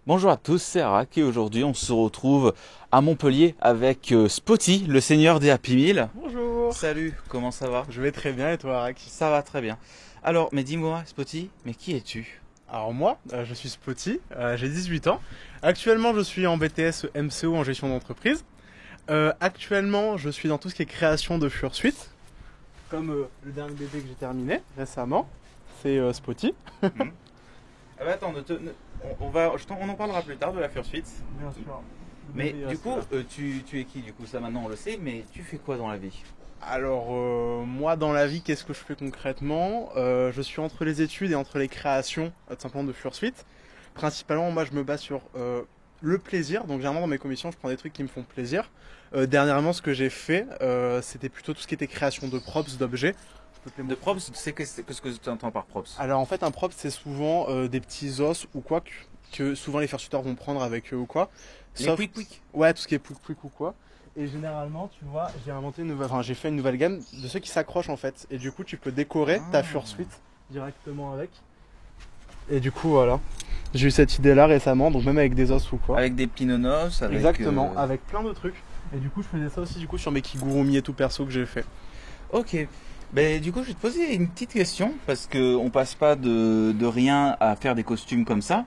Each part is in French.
Bonjour à tous, c'est Arak et aujourd'hui on se retrouve à Montpellier avec Spotty, le seigneur des Happy Meal. Bonjour. Salut, comment ça va? Je vais très bien et toi, Arak? Ça va très bien. Alors, mais dis-moi Spotty, mais qui es-tu? Alors moi, je suis Spotty, j'ai 18 ans. Actuellement, je suis en BTS MCO en gestion d'entreprise. Actuellement, je suis dans tout ce qui est création de Fursuite. Comme le dernier bébé que j'ai terminé récemment, c'est Spotty. Mhm. Ah bah attends, on en parlera plus tard de la Fursuite. Bien sûr. Mais du coup, tu es qui du coup? Ça maintenant on le sait, mais tu fais quoi dans la vie? Alors, moi dans la vie, qu'est-ce que je fais concrètement? Je suis entre les études et entre les créations, tout simplement de Fursuite. Principalement, moi je me base sur le plaisir. Donc, généralement dans mes commissions, je prends des trucs qui me font plaisir. Dernièrement, ce que j'ai fait, c'était plutôt tout ce qui était création de props, d'objets. Je peux te les De montrer. props, tu sais ce que tu entends par props? Alors, en fait, un prop, c'est souvent des petits os ou quoi que souvent les fursuiteurs vont prendre avec eux ou quoi. Les Sauf, quick. ouais, tout ce qui est pouic ou quoi. Et généralement, tu vois, j'ai fait une nouvelle gamme de ceux qui s'accrochent en fait. Et du coup, tu peux décorer ta fursuite directement avec. Et du coup, voilà. J'ai eu cette idée là récemment, donc même avec des os ou quoi. Avec des pinonos, avec... Exactement, avec plein de trucs. Et du coup, je faisais ça aussi du coup sur mes kigurumi et tout perso que j'ai fait. Ok. Ben, du coup, je vais te poser une petite question, parce que on passe pas de rien à faire des costumes comme ça.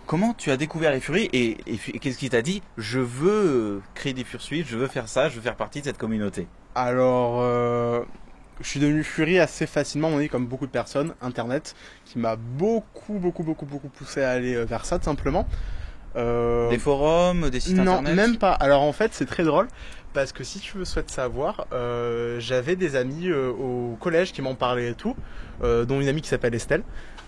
Comment tu as découvert les furies et qu'est-ce qui t'a dit, je veux créer des fursuites, je veux faire ça, je veux faire partie de cette communauté? Alors, je suis devenu Fury assez facilement, on est comme beaucoup de personnes, Internet, qui m'a beaucoup poussé à aller vers ça, tout simplement. Des forums, des sites Non, internet? même pas. Alors en fait, c'est très drôle, parce que si tu veux souhaites savoir, j'avais des amis au collège qui m'en parlaient et tout, dont une amie qui s'appelle Estelle.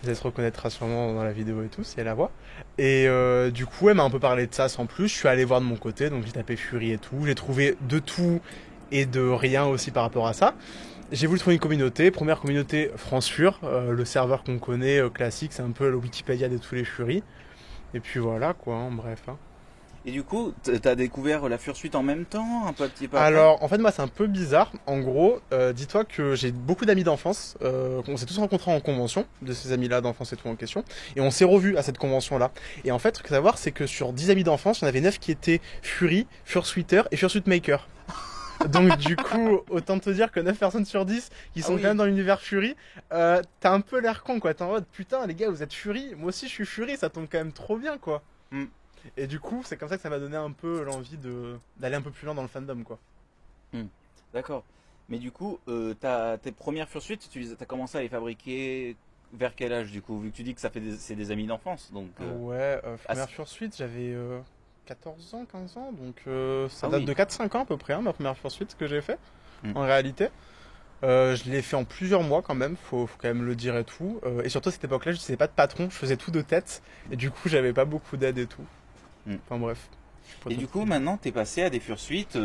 Elle se reconnaîtra sûrement dans la vidéo et tout, si elle la voit. Et du coup, elle m'a un peu parlé de ça sans plus. Je suis allé voir de mon côté, donc j'ai tapé Fury et tout. J'ai trouvé de tout et de rien aussi par rapport à ça. J'ai voulu trouver une communauté. Première communauté, France Fur, le serveur qu'on connaît, classique, c'est un peu le Wikipédia de tous les Furies. Et puis voilà, quoi, hein, bref. Hein. Et du coup, t'as découvert la fursuite en même temps, un petit peu après? Alors, en fait, moi, c'est un peu bizarre. En gros, dis-toi que j'ai beaucoup d'amis d'enfance. On s'est tous rencontrés en convention, de ces amis-là d'enfance et tout en question. Et on s'est revus à cette convention-là. Et en fait, ce qu'il faut savoir, c'est que sur 10 amis d'enfance, il y en avait 9 qui étaient Fury, Fursuiter et Fursuit Maker. Donc, du coup, autant te dire que 9 personnes sur 10 qui sont oui. quand même dans l'univers Fury, t'as un peu l'air con, quoi. T'es en mode, putain, les gars, vous êtes Fury. Moi aussi, je suis Fury, ça tombe quand même trop bien, quoi. Mm. Et du coup, c'est comme ça que ça m'a donné un peu l'envie d'aller un peu plus loin dans le fandom, quoi. D'accord. Mais du coup, tes premières fursuites, t'as commencé à les fabriquer vers quel âge du coup? Vu que tu dis que c'est des amis d'enfance, donc... Ouais, ah, première Fursuite, j'avais 14 ans, 15 ans, donc ça Ah date oui. de 4-5 ans à peu près, hein, ma première Fursuite que j'ai fait, Mm. en réalité. Je l'ai fait en plusieurs mois quand même, faut quand même le dire et tout. Et surtout à cette époque-là, je n'utilisais pas de patron, je faisais tout de tête, et du coup j'avais pas beaucoup d'aide et tout. Mm. Enfin bref. Et du coup, maintenant, t'es passé à des fursuites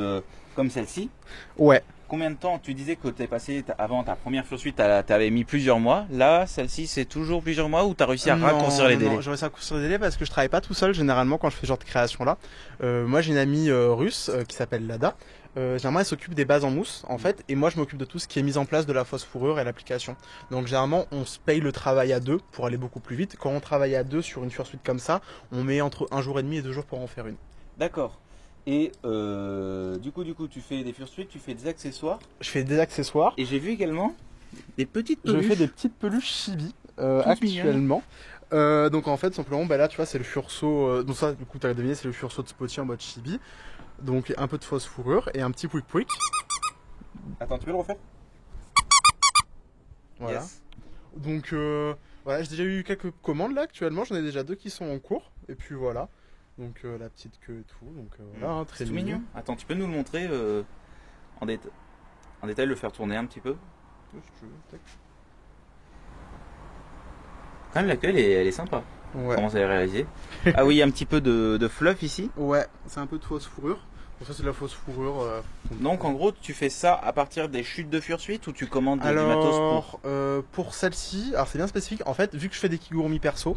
comme celle-ci. Ouais. Combien de temps? Tu disais que t'es passé avant ta première fursuite, t'avais mis plusieurs mois. Là, celle-ci, c'est toujours plusieurs mois ou t'as réussi à raccourcir les délais? Non, j'ai réussi à raccourcir les délais parce que je travaille pas tout seul généralement quand je fais ce genre de création là. Moi j'ai une amie russe qui s'appelle Lada. Généralement elle s'occupe des bases en mousse en fait et moi je m'occupe de tout ce qui est mise en place de la fausse fourrure et l'application. Donc généralement on se paye le travail à deux pour aller beaucoup plus vite. Quand on travaille à deux sur une fursuite comme ça, on met entre un jour et demi et 2 jours pour en faire une. D'accord. Et du coup, tu fais des fursuites, tu fais des accessoires. Je fais des accessoires. Et j'ai vu également des petites Je peluches. fais des petites peluches chibi Toutes actuellement. Donc en fait simplement bah là tu vois c'est le fursaut donc ça du coup t'as deviné c'est le fursaut de Spotty en mode chibi. Donc un peu de fausse fourrure et un petit pouic. Attends, tu peux le refaire? Voilà. Yes. Donc voilà, j'ai déjà eu quelques commandes là actuellement, j'en ai déjà 2 qui sont en cours. Et puis voilà. Donc la petite queue et tout. Donc voilà, hein, très C'est tout mignon. Attends, tu peux nous le montrer en, en détail, le faire tourner un petit peu? Si tu veux, tac. Quand même, la queue, elle est sympa. Ouais. Comment ça est réalisé? Ah oui, il y a un petit peu de fluff ici. Ouais, c'est un peu de fausse fourrure. Donc ça c'est de la fausse fourrure. Donc en gros, tu fais ça à partir des chutes de fursuite ou tu commandes du matos pour? Pour celle-ci, alors c'est bien spécifique. En fait, vu que je fais des kigurumi perso,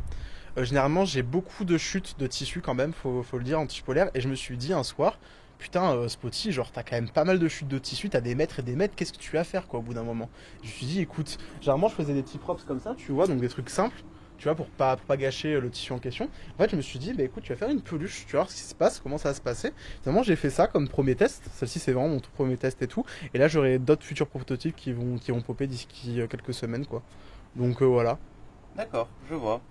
généralement j'ai beaucoup de chutes de tissu quand même, faut le dire, en tissu polaire. Et je me suis dit un soir, putain, Spotty, genre t'as quand même pas mal de chutes de tissu, t'as des mètres et des mètres, qu'est-ce que tu vas faire quoi au bout d'un moment? Je me suis dit, écoute, généralement je faisais des petits props comme ça, tu vois, donc des trucs simples. tu vois, pour pas gâcher le tissu en question. En fait, je me suis dit, bah écoute, tu vas faire une peluche, tu vas voir ce qui se passe, comment ça va se passer. Finalement, j'ai fait ça comme premier test. Celle-ci, c'est vraiment mon tout premier test et tout. Et là, j'aurai d'autres futurs prototypes qui vont popper d'ici quelques semaines, quoi. Donc voilà. D'accord, je vois.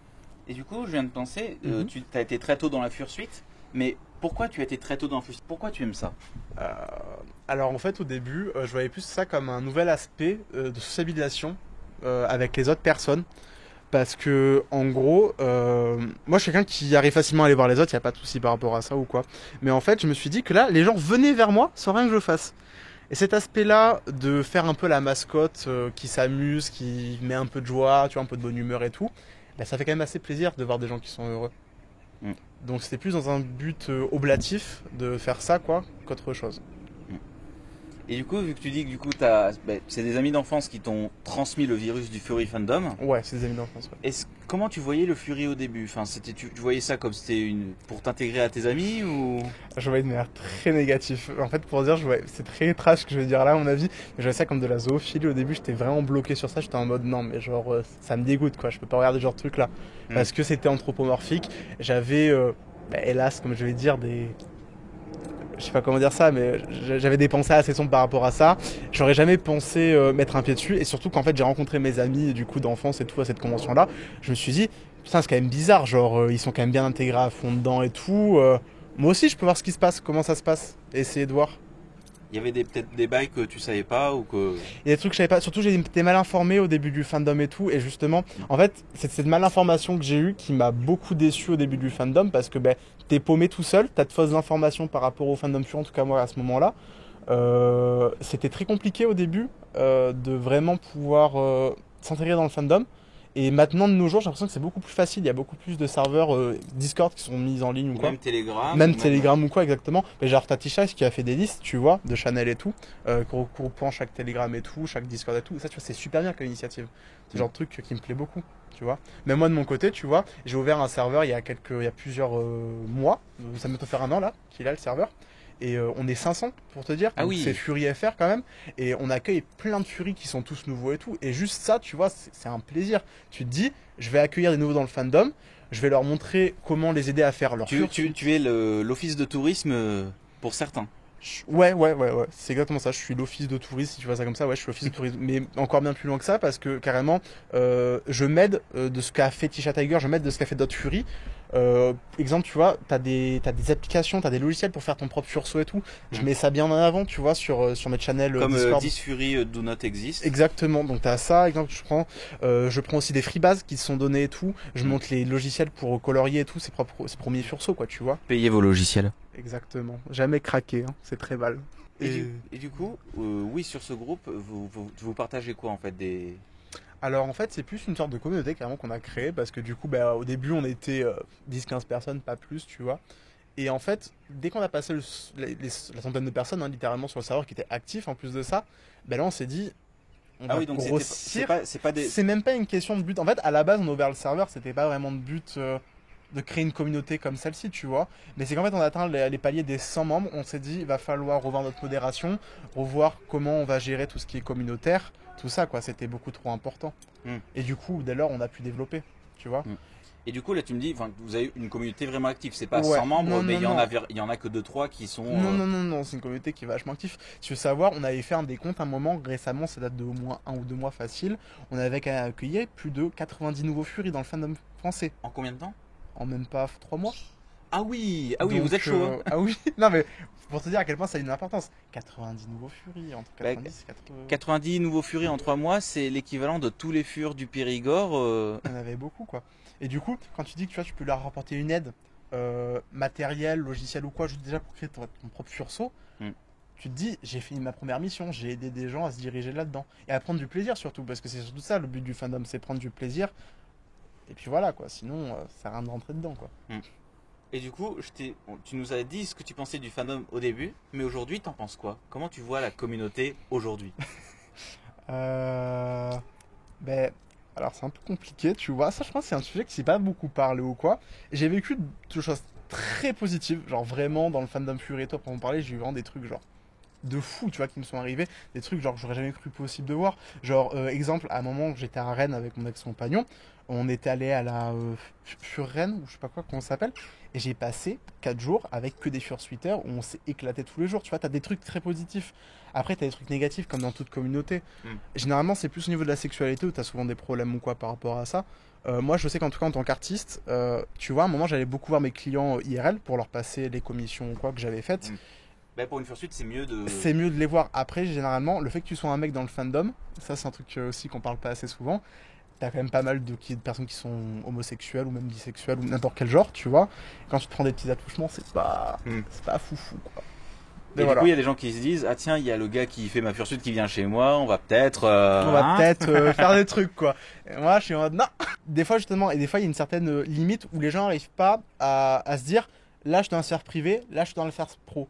Et du coup, je viens de penser, Mhm. tu as été très tôt dans la fursuite, mais pourquoi tu as été très tôt dans la fursuite? Pourquoi tu aimes ça? Euh, alors en fait, au début, je voyais plus ça comme un nouvel aspect de sociabilisation avec les autres personnes. Parce que, en gros, moi je suis quelqu'un qui arrive facilement à aller voir les autres, il n'y a pas de souci par rapport à ça ou quoi. Mais en fait, je me suis dit que là, les gens venaient vers moi sans rien que je fasse. Et cet aspect-là, de faire un peu la mascotte qui s'amuse, qui met un peu de joie, tu vois, un peu de bonne humeur et tout, bah, ça fait quand même assez plaisir de voir des gens qui sont heureux. Mm. Donc c'était plus dans un but oblatif de faire ça, quoi, qu'autre chose. Et du coup, vu que tu dis que du coup, c'est des amis d'enfance qui t'ont transmis le virus du Furry Fandom, Ouais, c'est des amis d'enfance, ouais. comment tu voyais le Furry au début? Enfin, tu voyais ça comme pour t'intégrer à tes amis ou... Je voyais de manière très négative. En fait, pour dire, c'est très trash ce que je vais dire là, à mon avis. Mais je voyais ça comme de la zoophilie. Au début, j'étais vraiment bloqué sur ça. J'étais en mode non, mais genre, ça me dégoûte quoi. Je peux pas regarder ce genre de truc là. Parce que c'était anthropomorphique. J'avais, hélas, comme je vais dire, je sais pas comment dire ça, mais j'avais des pensées assez sombres par rapport à ça. J'aurais jamais pensé mettre un pied dessus. Et surtout qu'en fait, j'ai rencontré mes amis du coup d'enfance et tout à cette convention là. Je me suis dit, putain, c'est quand même bizarre. Genre, ils sont quand même bien intégrés à fond dedans et tout. Moi aussi, je peux voir ce qui se passe, comment ça se passe, et essayer de voir. Il y avait peut-être des bails que tu savais pas ou que... Il y a des trucs que je savais pas. Surtout, j'ai été mal informé au début du fandom et tout. Et justement, en fait, c'est cette malinformation que j'ai eue qui m'a beaucoup déçu au début du fandom parce que t'es paumé tout seul, t'as de fausses informations par rapport au fandom pur, en tout cas moi à ce moment-là. C'était très compliqué au début de vraiment pouvoir s'intégrer dans le fandom. Et maintenant, de nos jours, j'ai l'impression que c'est beaucoup plus facile. Il y a beaucoup plus de serveurs Discord qui sont mis en ligne ou quoi. Même Telegram. Même Telegram ou quoi, exactement. Mais genre, t'as Tisha qui a fait des listes, tu vois, de Chanel et tout, qui regroupant chaque Telegram et tout, chaque Discord et tout. Et ça, tu vois, c'est super bien comme initiative. C'est le genre de truc qui me plaît beaucoup, tu vois. Mais moi, de mon côté, tu vois, j'ai ouvert un serveur il y a plusieurs mois. Ça me fait faire un an, là, qu'il a le serveur. Et on est 500 pour te dire. Ah Donc, oui. c'est Fury FR quand même. Et on accueille plein de Fury qui sont tous nouveaux et tout. Et juste ça, tu vois, c'est un plaisir. Tu te dis, je vais accueillir des nouveaux dans le fandom. Je vais leur montrer comment les aider à faire leur Tu es l'office de tourisme pour certains. Ouais. C'est exactement ça. Je suis l'office de tourisme, si tu vois ça comme ça. Ouais, je suis l'office de tourisme. Mais encore bien plus loin que ça, parce que carrément, je m'aide de ce qu'a fait Tisha Tiger, je m'aide de ce qu'a fait Dot Fury. Exemple, tu vois, t'as des applications, t'as des logiciels pour faire ton propre sursaut et tout. Je mets ça bien en avant, tu vois, sur mes channels Comme Discord. 10 Fury Do Not Exist. Exactement, donc t'as ça, exemple, je prends aussi des freebases qui te sont donnés et tout. Je monte les logiciels pour colorier et tout, ses premiers sursauts, quoi, tu vois. Payez vos logiciels. Exactement, jamais craqué, hein. C'est très mal. Et du coup, oui, sur ce groupe, vous partagez quoi en fait Alors en fait c'est plus une sorte de communauté carrément qu'on a créée parce que du coup au début on était 10-15 personnes, pas plus tu vois. Et en fait dès qu'on a passé la centaine de personnes littéralement sur le serveur qui était actif en plus de ça, là on s'est dit on va donc grossir. c'est C'est même pas une question de but. En fait à la base on a ouvert le serveur, c'était pas vraiment de but de créer une communauté comme celle-ci tu vois. Mais c'est qu'en fait on a atteint les paliers des 100 membres, on s'est dit il va falloir revoir notre modération, revoir comment on va gérer tout ce qui est communautaire. Tout ça, quoi, c'était beaucoup trop important. Et du coup, dès lors, on a pu développer, tu vois. Et du coup, là, tu me dis, vous avez une communauté vraiment active. C'est pas 100 membres, mais il y en a que 2-3 qui sont... Non, c'est une communauté qui est vachement active. Si tu veux savoir, on avait fait un décompte un moment, récemment, ça date de au moins 1 ou 2 mois facile. On avait accueilli plus de 90 nouveaux Fury dans le fandom français. En combien de temps? En même pas 3 mois. Ah oui, donc, vous êtes chaud. Ah oui, non mais pour te dire à quel point ça a une importance. 90 nouveaux Fury, entre 90 et 80... 90 nouveaux Fury en 3 mois, c'est l'équivalent de tous les Furs du Périgord. Il y en avait beaucoup, quoi. Et du coup, quand tu dis que tu peux leur rapporter une aide matérielle, logicielle ou quoi, juste déjà pour créer ton propre sursaut, tu te dis, j'ai fini ma première mission, j'ai aidé des gens à se diriger là-dedans. Et à prendre du plaisir surtout, parce que c'est surtout ça le but du fandom, c'est prendre du plaisir. Et puis voilà, quoi. Sinon, ça sert à rien de rentrer dedans, quoi. Et du coup, tu nous as dit ce que tu pensais du fandom au début, mais aujourd'hui, t'en penses quoi? Comment tu vois la communauté aujourd'hui? Alors c'est un peu compliqué, tu vois. Ça, je pense que c'est un sujet qui s'est pas beaucoup parlé ou quoi. J'ai vécu de choses très positives, genre vraiment dans le fandom Fury et toi, pour en parler, j'ai eu vraiment des trucs genre de fou, tu vois, qui me sont arrivés, des trucs genre que j'aurais jamais cru possible de voir. Genre, exemple, à un moment, j'étais à Rennes avec mon ex-compagnon, on était allé à la Furren, ou je sais pas quoi, comment ça s'appelle, et j'ai passé 4 jours avec que des fursuiters où on s'est éclaté tous les jours, tu vois, t'as des trucs très positifs. Après, t'as des trucs négatifs comme dans toute communauté. Généralement, c'est plus au niveau de la sexualité où t'as souvent des problèmes ou quoi par rapport à ça. Moi, je sais qu'en tout cas, en tant qu'artiste, tu vois, à un moment, j'allais beaucoup voir mes clients IRL pour leur passer les commissions ou quoi que j'avais faites. Bah, pour une fursuite, c'est mieux de... C'est mieux de les voir. Après, généralement, le fait que tu sois un mec dans le fandom, ça, c'est un truc aussi qu'on parle pas assez souvent. T'as quand même pas mal de personnes qui sont homosexuelles ou même bisexuelles ou n'importe quel genre, tu vois. Quand tu te prends des petits attouchements, c'est pas foufou, quoi. Et du coup, il y a des gens qui se disent, ah tiens, il y a le gars qui fait ma fursuite qui vient chez moi, on va peut-être faire des trucs, quoi. Et moi, je suis en mode, non. Des fois, justement, et des fois, il y a une certaine limite où les gens n'arrivent pas à se dire, là, je suis dans la sphère privée, là, je suis dans la sphère pro.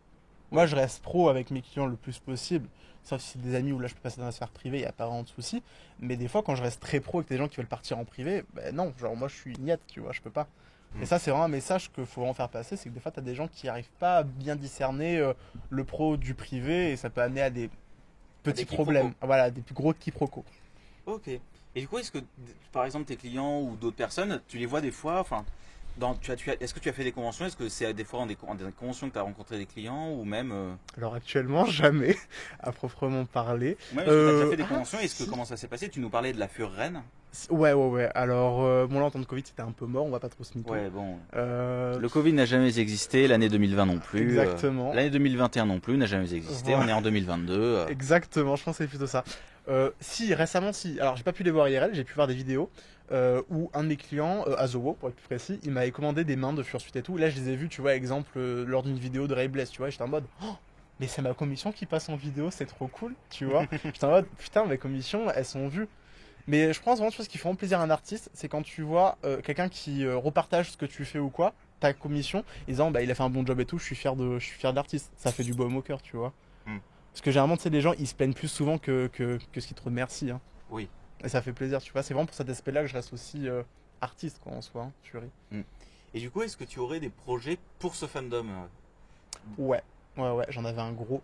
Moi, je reste pro avec mes clients le plus possible. Sauf si c'est des amis où là, je peux passer dans la sphère privée, il n'y a pas vraiment de souci. Mais des fois, quand je reste très pro avec des gens qui veulent partir en privé, ben non, genre, moi, je suis niette, tu vois, je peux pas. Et ça, c'est vraiment un message qu'il faut vraiment faire passer, c'est que des fois, tu as des gens qui n'arrivent pas à bien discerner le pro du privé et ça peut amener à des petits problèmes. Voilà, des plus gros quiproquos. Ok. Et du coup, est-ce que, par exemple, tes clients ou d'autres personnes, tu les vois des fois, enfin, est-ce que tu as fait des conventions? Est-ce que c'est des fois en des conventions que tu as rencontré des clients ou même... Alors actuellement, jamais, à proprement parler. Ouais, tu as déjà fait des conventions, comment ça s'est passé? Tu nous parlais de la Furren. Ouais. Alors, bon là, en temps de Covid, c'était un peu mort, on va pas trop se mytho. Ouais, bon. Le Covid n'a jamais existé, l'année 2020 non plus. Exactement. L'année 2021 non plus n'a jamais existé, on est en 2022. Exactement, je pense que c'est plutôt ça. Si, récemment, si. Alors, j'ai pas pu les voir IRL, j'ai pu voir des vidéos où un de mes clients, Azowo pour être plus précis, il m'avait commandé des mains de fursuit et tout. Là, je les ai vus, tu vois, exemple, lors d'une vidéo de Ray Bless, tu vois, j'étais en mode, oh, mais c'est ma commission qui passe en vidéo, c'est trop cool, tu vois. J'étais en mode, putain, mes commissions, elles sont vues. Mais je pense vraiment, ce qui fait vraiment plaisir à un artiste, c'est quand tu vois quelqu'un qui repartage ce que tu fais ou quoi, ta commission, en disant, bah, il a fait un bon job et tout, je suis fier de l'artiste. Ça fait du baume au cœur, tu vois. Parce que généralement, tu sais, les gens, ils se plaignent plus souvent que ce qu'ils te remercient. Hein. Oui. Et ça fait plaisir, tu vois. C'est vraiment pour cet aspect-là que je reste aussi artiste, quoi, en soi, hein, tu ris. Et du coup, est-ce que tu aurais des projets pour ce fandom? Ouais, j'en avais un gros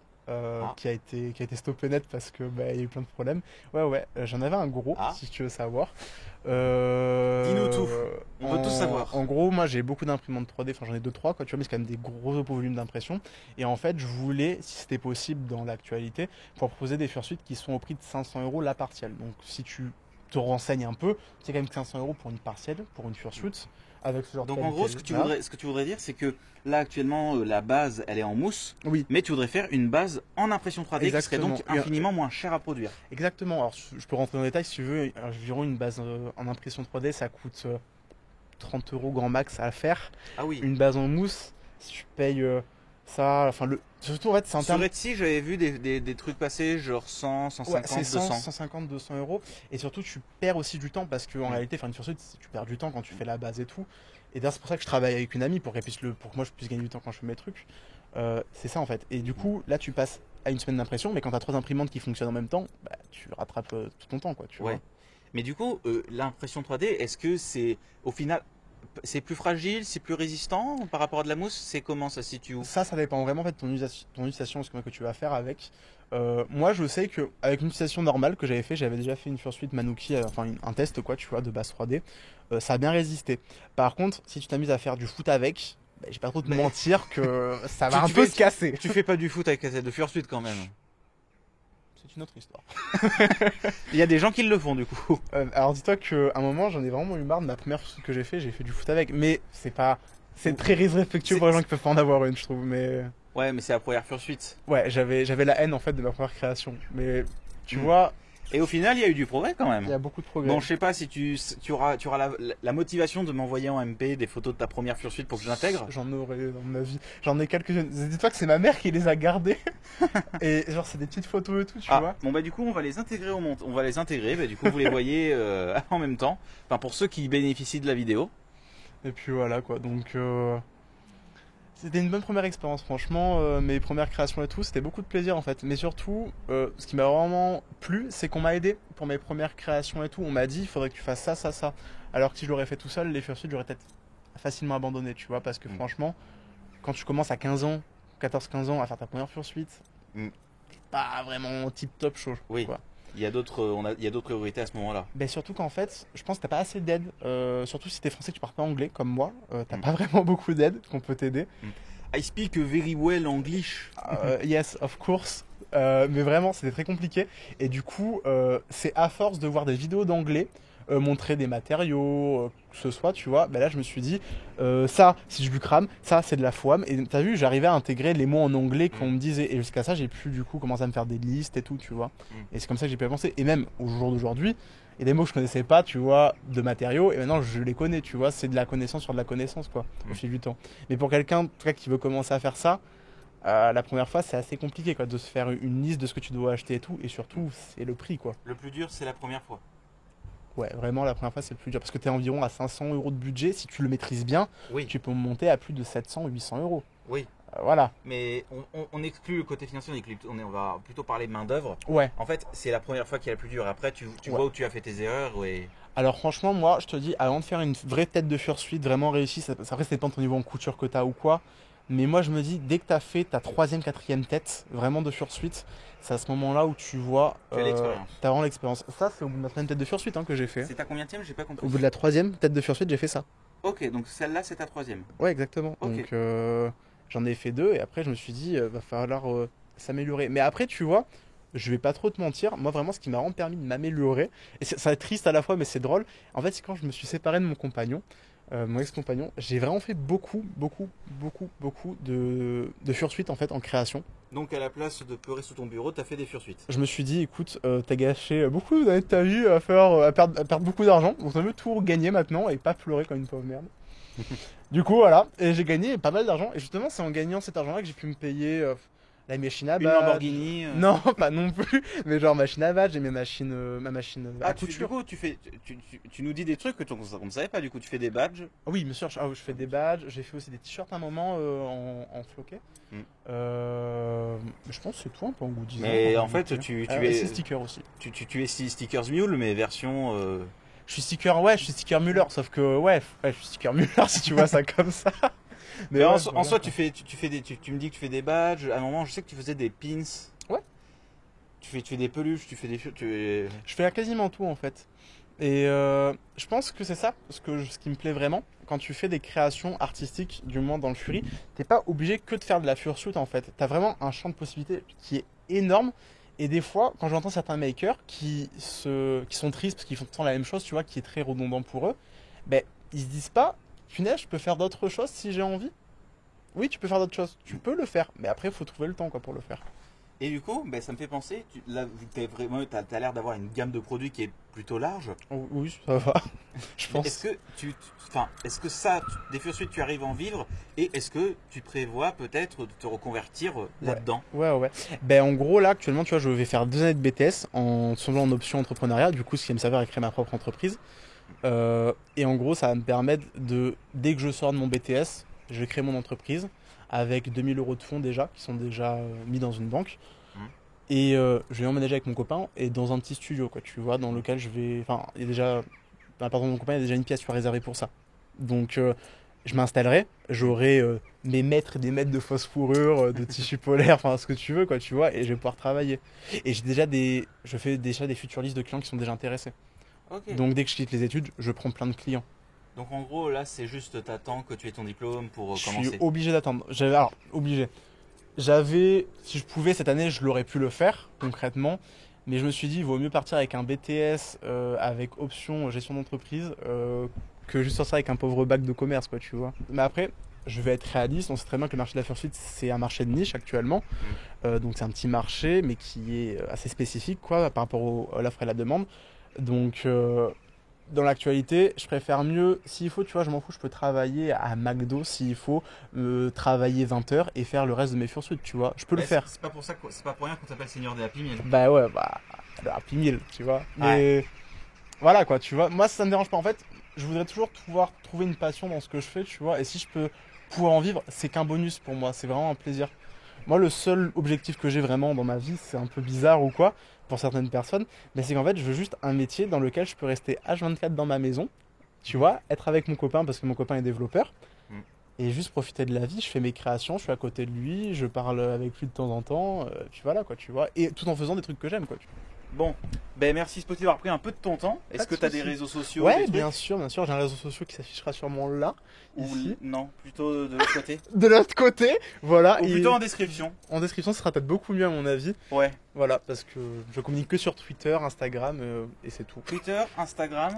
qui a été stoppé net parce que bah, il y a eu plein de problèmes. Ouais, j'en avais un gros, si tu veux savoir. Dis-nous tout, on veut tout savoir. En gros, moi j'ai beaucoup d'imprimantes 3D, enfin j'en ai 2-3 quoi, tu vois, mais c'est quand même des gros volumes d'impression. Et en fait, je voulais, si c'était possible dans l'actualité, pour proposer des fursuites qui sont au prix de 500 € la partielle. Donc si tu te renseignes un peu, c'est quand même 500 € pour une partielle, pour une fursuite. Avec ce genre donc en gros, ce que tu voudrais dire, c'est que là actuellement, la base, elle est en mousse, mais tu voudrais faire une base en impression 3D qui serait donc infiniment moins chère à produire. Exactement. Alors je peux rentrer dans les détails si tu veux. Environ une base en impression 3D, ça coûte 30 € grand max à faire. Ah oui. Une base en mousse, si tu payes ça, enfin surtout en fait c'est un terme. Sur Etsy, j'avais vu des trucs passer genre 100, 150, 200. 150, 200 €. Et surtout tu perds aussi du temps parce qu'en réalité faire une fursuite, tu perds du temps quand tu fais la base et tout. Et d'ailleurs c'est pour ça que je travaille avec une amie pour pour que moi je puisse gagner du temps quand je fais mes trucs. C'est ça en fait. Et du coup là tu passes à une semaine d'impression, mais quand tu as 3 imprimantes qui fonctionnent en même temps, bah, tu rattrapes tout ton temps quoi. Tu vois. Mais du coup l'impression 3D, est-ce que c'est au final c'est plus fragile, c'est plus résistant par rapport à de la mousse? C'est comment ça se situe où? Ça dépend vraiment en fait, de ton utilisation, ce que tu vas faire avec. Moi, je sais qu'avec une utilisation normale que j'avais fait, j'avais déjà fait une fursuite Manuki, enfin un test quoi, tu vois, de base 3D. Ça a bien résisté. Par contre, si tu t'amuses à faire du foot avec, bah, j'ai pas trop te mentir que ça va un peu se casser. Tu fais pas du foot avec la tête de fursuite quand même. C'est une autre histoire. Il y a des gens qui le font du coup. Alors dis-toi qu'à un moment j'en ai vraiment eu marre de ma première fursuite que j'ai fait du foot avec, mais c'est très respectueux pour les gens qui peuvent pas en avoir une, je trouve. Mais ouais, mais c'est la première fursuite. Ouais, j'avais la haine en fait de ma première création, mais tu vois. Et au final, il y a eu du progrès quand même. Il y a beaucoup de progrès. Bon, je sais pas si tu auras la motivation de m'envoyer en MP des photos de ta première fursuite pour que je l'intègre. J'en aurai dans ma vie. J'en ai quelques-unes. Dis-toi que c'est ma mère qui les a gardées. Et genre, c'est des petites photos et tout, tu vois. Bon, bah, du coup, on va les intégrer au montage. On va les intégrer. Bah, du coup, vous les voyez en même temps. Enfin, pour ceux qui bénéficient de la vidéo. Et puis voilà, quoi. Donc, c'était une bonne première expérience, franchement. Mes premières créations et tout, c'était beaucoup de plaisir en fait. Mais surtout, ce qui m'a vraiment plu, c'est qu'on m'a aidé pour mes premières créations et tout. On m'a dit, il faudrait que tu fasses ça, ça, ça. Alors que si je l'aurais fait tout seul, les fursuites, j'aurais peut-être facilement abandonné, tu vois. Parce que franchement, quand tu commences à 15 ans, 14-15 ans à faire ta première fursuite, pas vraiment tip top chaud. Oui. Quoi. Il y a d'autres priorités à ce moment-là. Ben surtout qu'en fait, je pense que t'as pas assez d'aide. Surtout si t'es français, que tu parles pas anglais comme moi, t'as pas vraiment beaucoup d'aide qu'on peut t'aider. I speak very well English. Yes, of course. Mais vraiment, c'était très compliqué. Et du coup, c'est à force de voir des vidéos d'anglais, montrer des matériaux, que ce soit, tu vois. Ben là, je me suis dit, ça, si je lui crame, ça, c'est de la foam. Et t'as vu, j'arrivais à intégrer les mots en anglais qu'on me disait. Et jusqu'à ça, j'ai pu du coup commencer à me faire des listes et tout, tu vois. Et c'est comme ça que j'ai pu avancer. Et même au jour d'aujourd'hui, il y a des mots que je connaissais pas, tu vois, de matériaux. Et maintenant, je les connais, tu vois. C'est de la connaissance sur de la connaissance, quoi, au fil du temps. Mais pour quelqu'un, en tout cas, qui veut commencer à faire ça, la première fois, c'est assez compliqué, quoi, de se faire une liste de ce que tu dois acheter et tout. Et surtout, c'est le prix, quoi. Le plus dur, c'est la première fois. Ouais, vraiment, la première fois, c'est le plus dur. Parce que tu es environ à 500 € de budget. Si tu le maîtrises bien, Oui. tu peux monter à plus de 700 ou 800 €. Oui. Voilà. Mais on exclut le côté financier, on va plutôt parler main-d'œuvre. Ouais. En fait, c'est la première fois qui est la plus dure. Après, tu vois où tu as fait tes erreurs. Et... Alors, franchement, moi, je te dis, avant de faire une vraie tête de fursuite vraiment réussie, après, ça dépend de ton niveau en couture que tu as ou quoi. Mais moi, je me dis, dès que tu as fait ta 3e, 4e tête, vraiment de fursuite, c'est à ce moment-là où tu vois. Tu as l'expérience. Tu as vraiment l'expérience. Ça, c'est au bout de ma 3e tête de fursuite que j'ai fait. C'est ta combienième? J'ai pas compris. Au bout de la 3e tête de fursuite, j'ai fait ça. Ok, donc celle-là, c'est ta 3e. Ouais, exactement. Ok. Donc, j'en ai fait 2 et après, je me suis dit, va falloir s'améliorer. Mais après, tu vois, je vais pas trop te mentir. Moi, vraiment, ce qui m'a vraiment permis de m'améliorer, et ça va être triste à la fois, mais c'est drôle. En fait, c'est quand je me suis séparé de mon compagnon. Mon ex-compagnon, j'ai vraiment fait beaucoup de fursuite en fait en création. Donc à la place de pleurer sous ton bureau, t'as fait des fursuites. Je me suis dit, écoute, t'as gâché beaucoup d'années de ta vie à perdre beaucoup d'argent, donc on veut tout gagner maintenant et pas pleurer comme une pauvre merde. Du coup, voilà, et j'ai gagné pas mal d'argent, et justement, c'est en gagnant cet argent-là que j'ai pu me payer la machine à Une badge. Lamborghini. Non, pas non plus, mais genre machine à badge et ma machine à couture. Du coup, tu nous dis des trucs qu'on ne savait pas. Du coup, tu fais des badges. Oui, bien sûr, je fais des badges, j'ai fait aussi des t-shirts à un moment en floquet. Je pense que c'est tout un peu en goodies. Mais en fait, tu es. C'est sticker aussi. Tu es stickers mule, mais version. Je suis sticker Muller, sauf que je suis sticker Muller si tu vois ça comme ça. Mais en soi, tu me dis que tu fais des badges. À un moment, je sais que tu faisais des pins. Ouais. Tu fais des peluches, tu fais des. Je fais quasiment tout en fait. Et je pense que c'est ça, ce qui me plaît vraiment. Quand tu fais des créations artistiques, du moins dans le Fury, t'es pas obligé que de faire de la fursuit en fait. T'as vraiment un champ de possibilités qui est énorme. Et des fois, quand j'entends certains makers qui sont tristes parce qu'ils font tout le temps la même chose, tu vois, qui est très redondant pour eux, ben ils se disent pas, punaise, je peux faire d'autres choses si j'ai envie. Oui, tu peux faire d'autres choses, tu peux le faire, mais après, il faut trouver le temps pour le faire. Et du coup, ça me fait penser, là, t'as l'air d'avoir une gamme de produits qui est plutôt large. Oh, oui, ça va, je pense. Est-ce que des fursuites, tu arrives à en vivre, et est-ce que tu prévois peut-être de te reconvertir là-dedans? Ouais. Ben, en gros, là, actuellement, tu vois, je vais faire 2 années de BTS en semblant en option entrepreneuriat, du coup, ce qui va me servir à créer ma propre entreprise. Et en gros, ça va me permettre dès que je sors de mon BTS, je vais créer mon entreprise avec 2000 € de fonds déjà, qui sont déjà mis dans une banque. Et je vais emménager avec mon copain et dans un petit studio, tu vois, dans lequel je vais. Enfin, il y a déjà. Mon copain, il y a déjà une pièce réservée pour ça. Donc, je m'installerai, j'aurai des mètres et des mètres de fausse fourrure, de tissu polaire, enfin, ce que tu veux, tu vois, et je vais pouvoir travailler. Et je fais déjà des futures listes de clients qui sont déjà intéressés. Okay. Donc, dès que je quitte les études, je prends plein de clients. Donc en gros, là, c'est juste t'attends que tu aies ton diplôme pour commencer. Je suis obligé d'attendre. Si je pouvais cette année, je l'aurais pu le faire concrètement. Mais je me suis dit, il vaut mieux partir avec un BTS avec option gestion d'entreprise que juste sortir avec un pauvre bac de commerce, tu vois. Mais après, je vais être réaliste. On sait très bien que le marché de la fursuite, c'est un marché de niche actuellement. Donc c'est un petit marché, mais qui est assez spécifique, par rapport à l'offre et la demande. Donc dans l'actualité, je préfère mieux, s'il faut, tu vois, je m'en fous, je peux travailler à McDo s'il faut, travailler 20 heures et faire le reste de mes fursuits, tu vois. Je peux le faire. C'est pas pour rien qu'on s'appelle seigneur des Happy Meal. Bah ouais, le Happy Meal, tu vois. Mais voilà, tu vois. Moi, ça me dérange pas. En fait, je voudrais toujours pouvoir trouver une passion dans ce que je fais, tu vois. Et si je peux pouvoir en vivre, c'est qu'un bonus pour moi. C'est vraiment un plaisir. Moi, le seul objectif que j'ai vraiment dans ma vie, c'est un peu bizarre ou quoi, pour certaines personnes, mais c'est qu'en fait, je veux juste un métier dans lequel je peux rester H24 dans ma maison, tu vois, être avec mon copain parce que mon copain est développeur, et juste profiter de la vie. Je fais mes créations, je suis à côté de lui, je parle avec lui de temps en temps, puis voilà quoi, tu vois. Et tout en faisant des trucs que j'aime quoi. Bon, ben merci Spotty d'avoir pris un peu de ton temps. Pas Est-ce de que tu as des soucis. réseaux sociaux, Ouais, des trucs bien sûr, j'ai un réseau social qui s'affichera sûrement là, Ou ici. non, plutôt de l'autre côté De l'autre côté, voilà. Ou et plutôt en description. en description, ce sera peut-être beaucoup mieux à mon avis. Ouais. Voilà, parce que je communique que sur Twitter, Instagram, et c'est tout. Twitter, Instagram.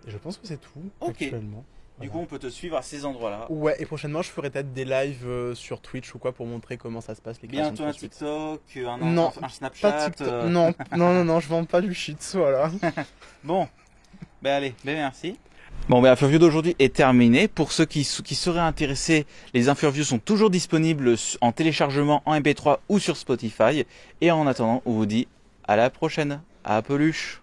Et je pense que c'est tout Ok. actuellement. Du Voilà. coup, on peut te suivre à ces endroits-là. Ouais, et prochainement, je ferai peut-être des lives sur Twitch ou quoi pour montrer comment ça se passe, les créations Bientôt de un Twitch. TikTok, Non, un Snapchat. Pas TikTok. Non, non, je vends pas du shit, voilà. Bon, ben allez, ben merci. Bon, ben la Furview d'aujourd'hui est terminée. Pour ceux qui seraient intéressés, les Infurviews sont toujours disponibles en téléchargement en MP3 ou sur Spotify. Et en attendant, on vous dit à la prochaine. À peluche.